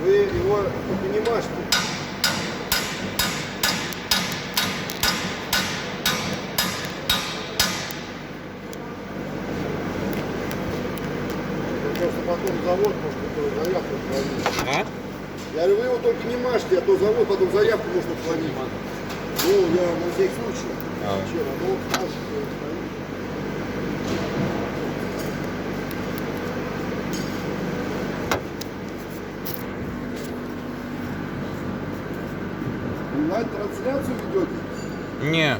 Вы его только не мажьте. Просто потом завод может какую-то заявку отклонить. А? Я говорю, вы его только не мажьте, а то завод потом заявку может отклонить. Ну, я на всякий случай. Вчера, ну, вот смажьте, стоит. Онлайн-трансляцию ведете? Не,